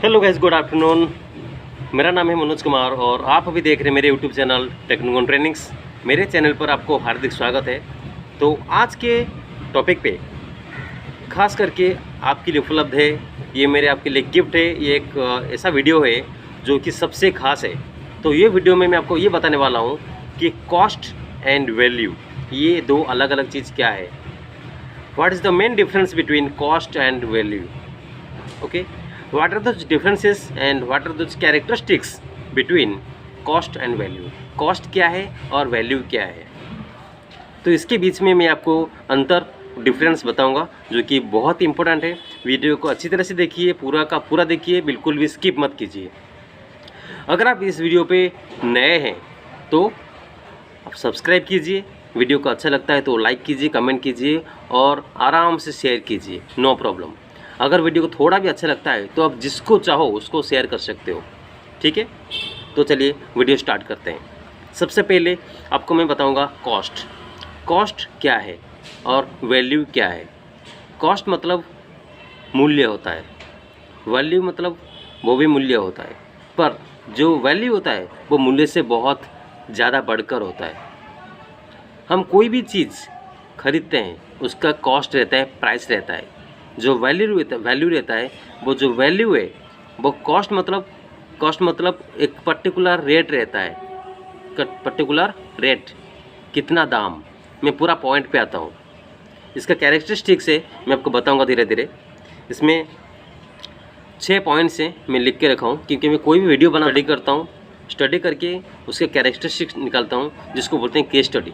Hello guys, good afternoon. मेरा नाम है मनोज कुमार और आप अभी देख रहे हैं मेरे यूट्यूब चैनल टेक्निकल ट्रेनिंग्स। मेरे चैनल पर आपको हार्दिक स्वागत है। तो आज के टॉपिक पे खास करके आपके लिए उपलब्ध है, ये मेरे आपके लिए गिफ्ट है। ये एक ऐसा वीडियो है जो कि सबसे खास है। तो ये वीडियो में मैं आपको ये बताने वाला हूँ कि कॉस्ट एंड वैल्यू, ये दो अलग अलग चीज़ क्या है। What is the main difference between cost and value? Okay, what are those differences and what are those characteristics between cost and value? cost क्या है और value क्या है, तो इसके बीच में मैं आपको अंतर डिफरेंस बताऊंगा जो कि बहुत इंपॉर्टेंट है। वीडियो को अच्छी तरह से देखिए, पूरा का पूरा देखिए, बिल्कुल भी स्किप मत कीजिए। अगर आप इस वीडियो पे नए हैं तो आप सब्सक्राइब कीजिए, वीडियो को अच्छा लगता है तो लाइक कीजिए, कमेंट कीजिए और आराम से शेयर कीजिए, नो प्रॉब्लम। अगर वीडियो को थोड़ा भी अच्छा लगता है तो आप जिसको चाहो उसको शेयर कर सकते हो, ठीक है। तो चलिए वीडियो स्टार्ट करते हैं। सबसे पहले आपको मैं बताऊंगा कॉस्ट क्या है और वैल्यू क्या है। कॉस्ट मतलब मूल्य होता है, वैल्यू मतलब वो भी मूल्य होता है, पर जो वैल्यू होता है वो मूल्य से बहुत ज़्यादा बढ़कर होता है। हम कोई भी चीज़ खरीदते हैं उसका कॉस्ट रहता है, प्राइस रहता है। जो वैल्यू रहता है, वो जो वैल्यू है वो कॉस्ट मतलब एक पर्टिकुलर रेट रहता है, पर्टिकुलर रेट, कितना दाम। मैं पूरा पॉइंट पे आता हूँ। इसका कैरेक्टरिस्टिक्स है, मैं आपको बताऊँगा धीरे धीरे। इसमें 6 पॉइंट्स हैं, मैं लिख के रखा हूँ क्योंकि मैं कोई भी वीडियो बना स्टडी करता हूँ, स्टडी करके उसके कैरेक्टरिस्टिक्स निकालता हूँ जिसको बोलते हैं केस स्टडी।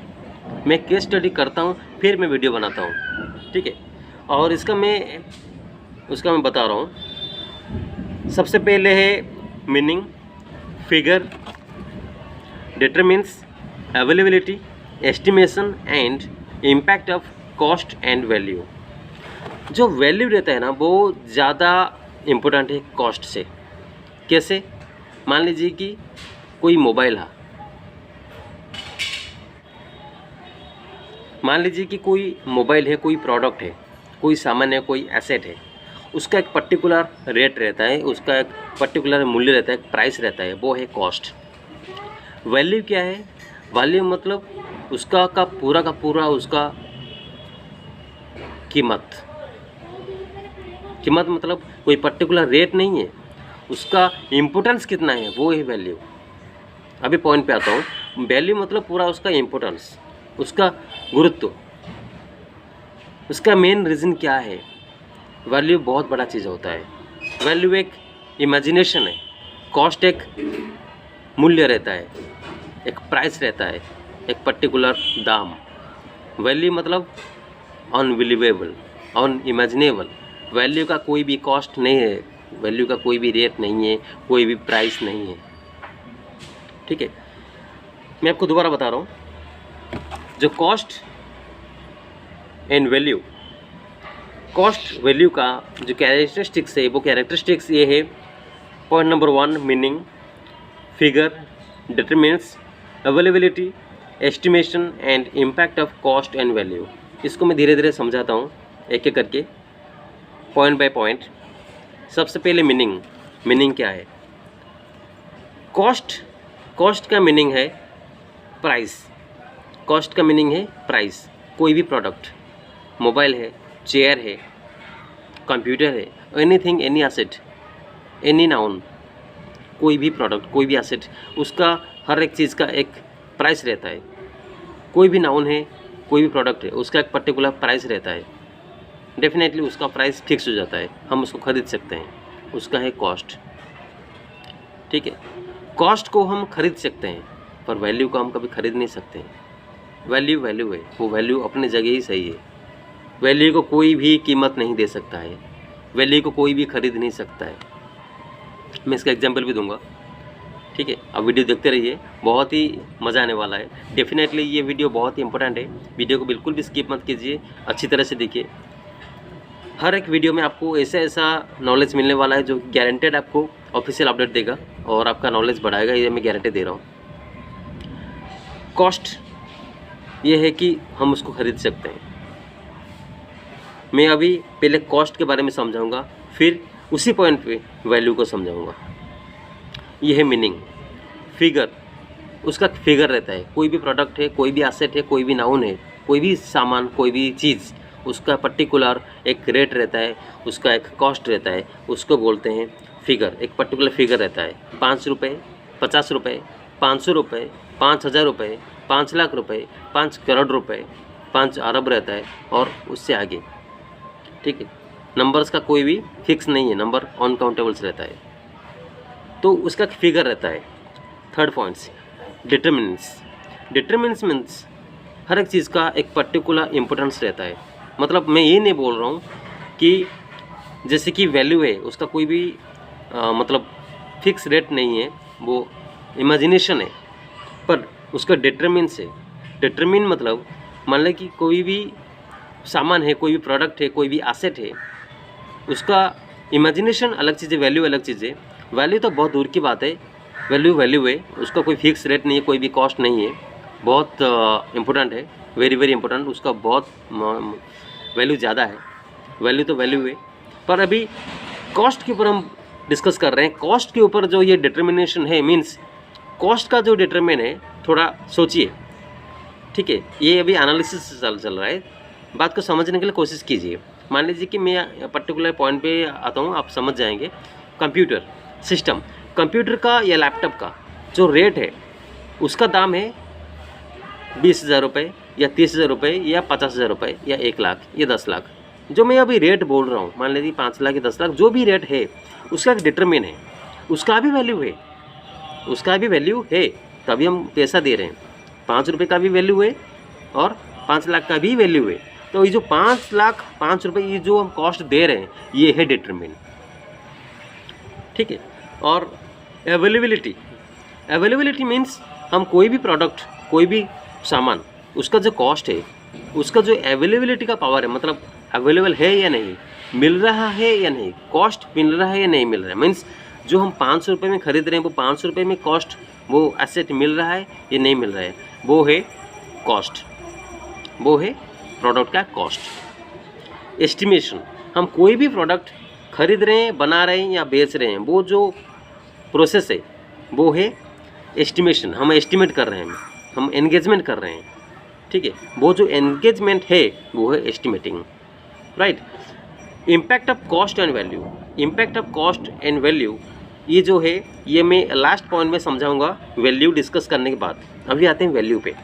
मैं केस स्टडी करता हूँ फिर मैं वीडियो बनाता हूँ, ठीक है। और उसका मैं बता रहा हूँ। सबसे पहले है meaning, figure, determines, availability, estimation and impact of cost and value. जो वैल्यू रहता है ना वो ज़्यादा इम्पोर्टेंट है कॉस्ट से। कैसे? मान लीजिए कि कोई मोबाइल है, मान लीजिए कि कोई मोबाइल है, कोई प्रोडक्ट है, कोई सामान है, कोई एसेट है, उसका एक पर्टिकुलर रेट रहता है, उसका एक पर्टिकुलर मूल्य रहता है, एक प्राइस रहता है, वो है कॉस्ट। वैल्यू क्या है? वैल्यू मतलब उसका का पूरा उसका कीमत मतलब कोई पर्टिकुलर रेट नहीं है, उसका इम्पोर्टेंस कितना है, वो है वैल्यू। अभी पॉइंट पे आता हूँ। वैल्यू मतलब पूरा उसका इम्पोर्टेंस, उसका गुरुत्व, उसका मेन रीज़न क्या है। वैल्यू बहुत बड़ा चीज़ होता है। वैल्यू एक इमेजिनेशन है, कॉस्ट एक मूल्य रहता है, एक प्राइस रहता है, एक पर्टिकुलर दाम। वैल्यू मतलब अनबिलीवेबल, अनइमेजिनेबल। वैल्यू का कोई भी कॉस्ट नहीं है, वैल्यू का कोई भी रेट नहीं है, कोई भी प्राइस नहीं है, ठीक है। मैं आपको दोबारा बता रहा हूँ। जो cost and value, cost value का जो कैरेक्टरिस्टिक्स है वो कैरेक्टरिस्टिक्स ये है। Point number 1 meaning, figure, determines, availability, estimation and impact of cost and value. इसको मैं धीरे धीरे समझाता हूँ एक एक करके, पॉइंट बाय पॉइंट। सबसे पहले मीनिंग क्या है? कॉस्ट का मीनिंग है प्राइस। कॉस्ट का मीनिंग है प्राइस। कोई भी प्रोडक्ट, मोबाइल है, चेयर है, कंप्यूटर है, anything, any asset, any noun, कोई भी प्रोडक्ट, कोई भी एसेट, उसका हर एक चीज़ का एक प्राइस रहता है। कोई भी नाउन है, कोई भी प्रोडक्ट है, उसका एक पर्टिकुलर प्राइस रहता है। डेफिनेटली उसका प्राइस फिक्स हो जाता है, हम उसको खरीद सकते हैं, उसका है कॉस्ट, ठीक है। कॉस्ट को हम खरीद सकते हैं पर वैल्यू को हम कभी खरीद नहीं सकते हैं। वैल्यू है, वो वैल्यू अपनी जगह ही सही है। वैल्यू को कोई भी कीमत नहीं दे सकता है, वैल्यू को कोई भी खरीद नहीं सकता है। मैं इसका एग्जांपल भी दूंगा, ठीक है। अब वीडियो देखते रहिए, बहुत ही मज़ा आने वाला है। डेफिनेटली ये वीडियो बहुत ही इंपॉर्टेंट है, वीडियो को बिल्कुल भी स्किप मत कीजिए, अच्छी तरह से देखिए। हर एक वीडियो में आपको ऐसा नॉलेज मिलने वाला है जो गारंटेड आपको ऑफिशियल अपडेट देगा और आपका नॉलेज बढ़ाएगा, ये मैं गारंटी दे रहा हूँ। कॉस्ट ये है कि हम उसको खरीद सकते हैं। मैं अभी पहले कॉस्ट के बारे में समझाऊंगा, फिर उसी पॉइंट पे वैल्यू को समझाऊंगा। ये है मीनिंग। फिगर, उसका फिगर रहता है। कोई भी प्रोडक्ट है, कोई भी एसेट है, कोई भी नाउन है, कोई भी सामान, कोई भी चीज़, उसका पर्टिकुलर एक रेट रहता है, उसका एक कॉस्ट रहता है, उसको बोलते हैं फिगर। एक पर्टिकुलर फिगर रहता है, 5 रुपये, 50 रुपये, 500 रुपये, 5000 रुपये, 5 लाख रुपये, 5 करोड़ रुपये, 5 अरब रहता है और उससे आगे। ठीक है, नंबर्स का कोई भी फिक्स नहीं है, नंबर अनकाउंटेबल्स रहता है, तो उसका फिगर रहता है। Third points, determinants. Determinants means हर एक चीज़ का एक पर्टिकुलर इम्पोर्टेंस रहता है। मतलब मैं ये नहीं बोल रहा हूँ कि जैसे कि वैल्यू है, उसका कोई भी मतलब फिक्स रेट नहीं है, वो इमेजिनेशन है, पर उसका डिटरमिनेंस है। डिटरमिन मतलब मान लें कि कोई भी सामान है, कोई भी प्रोडक्ट है, कोई भी एसेट है, उसका इमेजिनेशन अलग चीज़ है, वैल्यू अलग चीज़ है। वैल्यू तो बहुत दूर की बात है, वैल्यू है, उसका कोई फिक्स रेट नहीं है, कोई भी कॉस्ट नहीं है। बहुत इम्पोर्टेंट है, वेरी वेरी इंपॉर्टेंट, उसका बहुत वैल्यू ज़्यादा है। वैल्यू तो वैल्यू है, पर अभी कॉस्ट के ऊपर हम डिस्कस कर रहे हैं। कॉस्ट के ऊपर जो ये डिटर्मिनेशन है, मीन्स कॉस्ट का जो डिटरमिन है, थोड़ा सोचिए। ठीक है, ये अभी एनालिसिस चल रहा है, बात को समझने के लिए कोशिश कीजिए। मान लीजिए कि मैं पर्टिकुलर पॉइंट पे आता हूँ, आप समझ जाएंगे। कंप्यूटर सिस्टम, कंप्यूटर का या लैपटॉप का जो रेट है, उसका दाम है 20,000 रुपये या 30,000 रुपये या 50,000 रुपये या 1 लाख या 10 लाख। जो मैं अभी रेट बोल रहा हूँ, मान लीजिए 5 लाख या 10 लाख, जो भी रेट है उसका एक डिटरमिन है, उसका भी वैल्यू है, उसका भी वैल्यू है, तभी हम पैसा दे रहे हैं। 5 रुपये का भी वैल्यू है और 5 लाख का भी वैल्यू है। तो ये जो 5 लाख 5 रुपये ये जो हम कॉस्ट दे रहे हैं, ये है डिटरमिन। ठीक है, और अवेलेबिलिटी। अवेलेबिलिटी मीन्स हम कोई भी प्रोडक्ट, कोई भी सामान, उसका जो कॉस्ट है, उसका जो अवेलेबिलिटी का पावर है, मतलब अवेलेबल है या नहीं, मिल रहा है या नहीं, कॉस्ट मिल रहा है या नहीं मिल रहा है। मीन्स जो हम 500 रुपये में ख़रीद रहे हैं, वो 500 रुपये में कॉस्ट, वो एसेट मिल रहा है या नहीं मिल रहा है, वो है कॉस्ट, वो है प्रोडक्ट का कॉस्ट। एस्टिमेशन, हम कोई भी प्रोडक्ट खरीद रहे हैं, बना रहे हैं या बेच रहे हैं, वो जो प्रोसेस है वो है एस्टिमेशन। हम एस्टिमेट कर रहे हैं, हम एंगेजमेंट कर रहे हैं। ठीक है, वो जो एंगेजमेंट है वो है estimating, right. Impact of cost and value. Impact of cost and value, ये जो है, ये मैं लास्ट पॉइंट में समझाऊंगा वैल्यू डिस्कस करने के बाद। अभी आते हैं वैल्यू पे।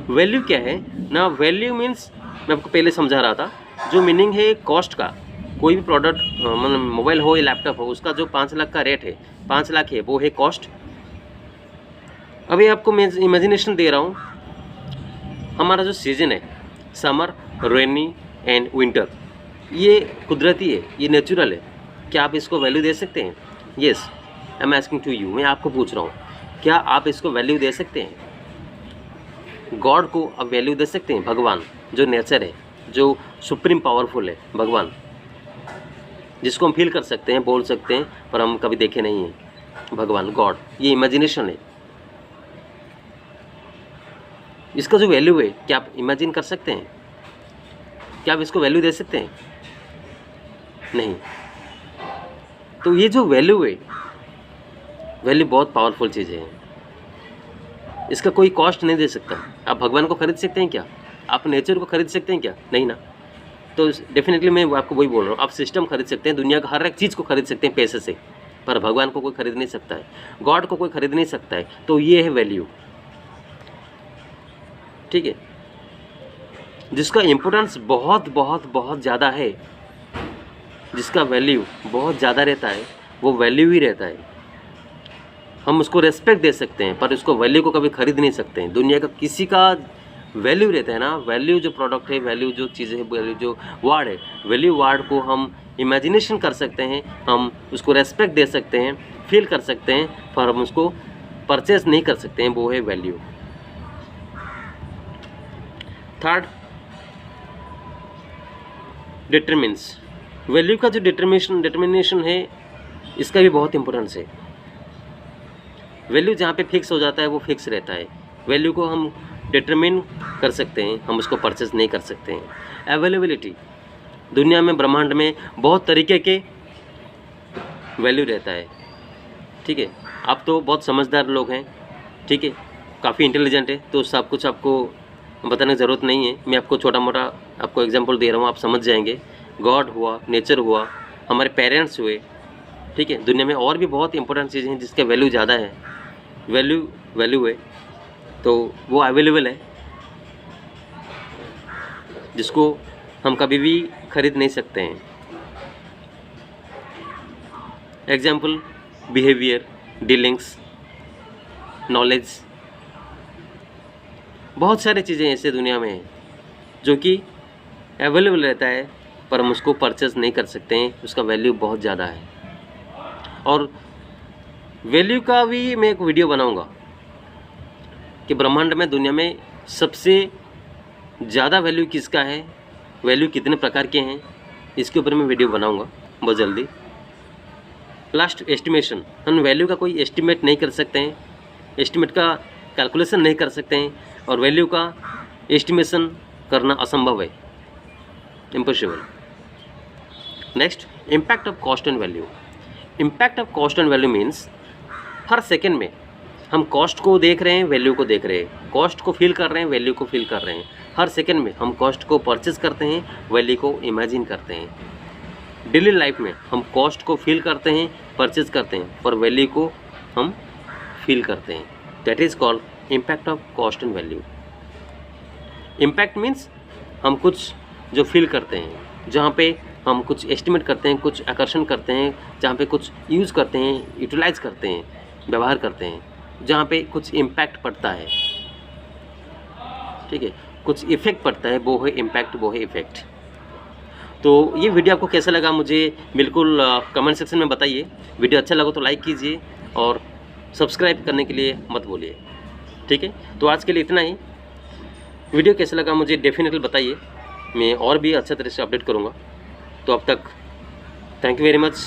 वैल्यू क्या है ना, वैल्यू मीन्स मैं आपको पहले समझा रहा था, जो मीनिंग है कॉस्ट का। कोई भी प्रोडक्ट, मतलब मोबाइल हो या लैपटॉप हो, उसका जो 5 लाख का रेट है, 5 लाख है, वो है कॉस्ट। अभी आपको मैं इमेजिनेशन दे रहा हूँ, हमारा जो सीजन है, समर, रेनी एंड विंटर, ये कुदरती है, ये नेचुरल है। क्या आप इसको वैल्यू दे सकते हैं? Yes, I am asking to you, मैं आपको पूछ रहा हूँ, क्या आप इसको वैल्यू दे सकते हैं? गॉड को आप वैल्यू दे सकते हैं? भगवान जो नेचर है, जो सुप्रीम पावरफुल है, भगवान जिसको हम फील कर सकते हैं, बोल सकते हैं, पर हम कभी देखे नहीं हैं, भगवान, गॉड, ये इमेजिनेशन है। इसका जो वैल्यू है, क्या आप इमेजिन कर सकते हैं? क्या आप इसको वैल्यू दे सकते हैं? नहीं। तो ये जो वैल्यू है, वैल्यू बहुत पावरफुल चीज़ है, इसका कोई कॉस्ट नहीं दे सकता। आप भगवान को खरीद सकते हैं क्या? आप नेचर को खरीद सकते हैं क्या? नहीं ना। तो डेफिनेटली मैं आपको वही बोल रहा हूँ, आप सिस्टम खरीद सकते हैं, दुनिया का हर एक चीज़ को खरीद सकते हैं पैसे से, पर भगवान को कोई खरीद नहीं सकता है, गॉड को कोई खरीद नहीं सकता है। तो ये है वैल्यू। ठीक है, जिसका इम्पोर्टेंस बहुत बहुत बहुत ज़्यादा है, जिसका वैल्यू बहुत ज़्यादा रहता है, वो वैल्यू ही रहता है। हम उसको रेस्पेक्ट दे सकते हैं, पर उसको वैल्यू को कभी खरीद नहीं सकते हैं। दुनिया का किसी का वैल्यू रहता है ना, वैल्यू जो प्रोडक्ट है, वैल्यू जो चीज़ है, वैल्यू जो वर्ड है, वैल्यू वर्ड को हम इमेजिनेशन कर सकते हैं, हम उसको रेस्पेक्ट दे सकते हैं, फील कर सकते हैं, पर हम उसको परचेज नहीं कर सकते हैं, वो है वैल्यू। Third, determines. वैल्यू का जो डिटर्मिनेशन है, इसका भी बहुत इंपॉर्टेंस है। वैल्यू जहाँ पे फिक्स हो जाता है, वो फिक्स रहता है। वैल्यू को हम डिटरमिन कर सकते हैं, हम उसको परचेज नहीं कर सकते हैं। अवेलेबिलिटी, दुनिया में, ब्रह्मांड में बहुत तरीके के वैल्यू रहता है। ठीक है, आप तो बहुत समझदार लोग हैं, ठीक है, काफ़ी इंटेलिजेंट है, तो सब कुछ आपको बताने की ज़रूरत नहीं है। मैं आपको छोटा मोटा आपको एग्जांपल दे रहा हूँ, आप समझ जाएंगे। गॉड हुआ, नेचर हुआ, हमारे पेरेंट्स हुए, ठीक है। दुनिया में और भी बहुत इंपॉर्टेंट चीज़ें हैं जिसका वैल्यू ज़्यादा है, वैल्यू है, तो वो अवेलेबल है, जिसको हम कभी भी खरीद नहीं सकते हैं। एग्जाम्पल, बिहेवियर, डीलिंग्स, नॉलेज, बहुत सारी चीज़ें ऐसे दुनिया में हैं जो कि अवेलेबल रहता है, पर हम उसको परचेज़ नहीं कर सकते हैं, उसका वैल्यू बहुत ज़्यादा है। और वैल्यू का भी मैं एक वीडियो बनाऊंगा कि ब्रह्मांड में, दुनिया में सबसे ज़्यादा वैल्यू किसका है, वैल्यू कितने प्रकार के हैं, इसके ऊपर मैं वीडियो बनाऊंगा बहुत जल्दी। Last, estimation. हम वैल्यू का कोई एस्टिमेट नहीं कर सकते हैं, एस्टिमेट का कैलकुलेशन नहीं कर सकते हैं, और वैल्यू का एस्टिमेशन करना असंभव है, impossible. Next, impact of cost and value. Impact of cost and value means her second में हम कॉस्ट को देख रहे हैं, वैल्यू को देख रहे हैं, कॉस्ट को फील कर रहे हैं, वैल्यू को फील कर रहे हैं। हर सेकेंड में हम कॉस्ट को परचेज करते हैं, वैल्यू को इमेजिन करते हैं। डेली लाइफ में हम कॉस्ट को फील करते हैं, परचेज करते हैं, पर वैल्यू को हम फील करते हैं। That is called impact of cost and value. Impact means हम कुछ जो फील करते हैं, जहाँ पे हम कुछ एस्टिमेट करते हैं, कुछ आकर्षण करते हैं, जहाँ पे कुछ यूज़ करते हैं, यूटिलाइज करते हैं, व्यवहार करते हैं, जहाँ पे कुछ इम्पैक्ट पड़ता है, ठीक है, कुछ इफ़ेक्ट पड़ता है, वो है इम्पैक्ट, वो है इफ़ेक्ट। तो ये वीडियो आपको कैसा लगा मुझे बिल्कुल कमेंट सेक्शन में बताइए। वीडियो अच्छा लगा तो लाइक कीजिए और सब्सक्राइब करने के लिए मत भूलिए, ठीक है। तो आज के लिए इतना ही। वीडियो कैसा लगा मुझे डेफिनेटली बताइए, मैं और भी अच्छा तरह से अपडेट करूँगा। तो अब तक thank you very much,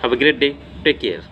have a great day, take care.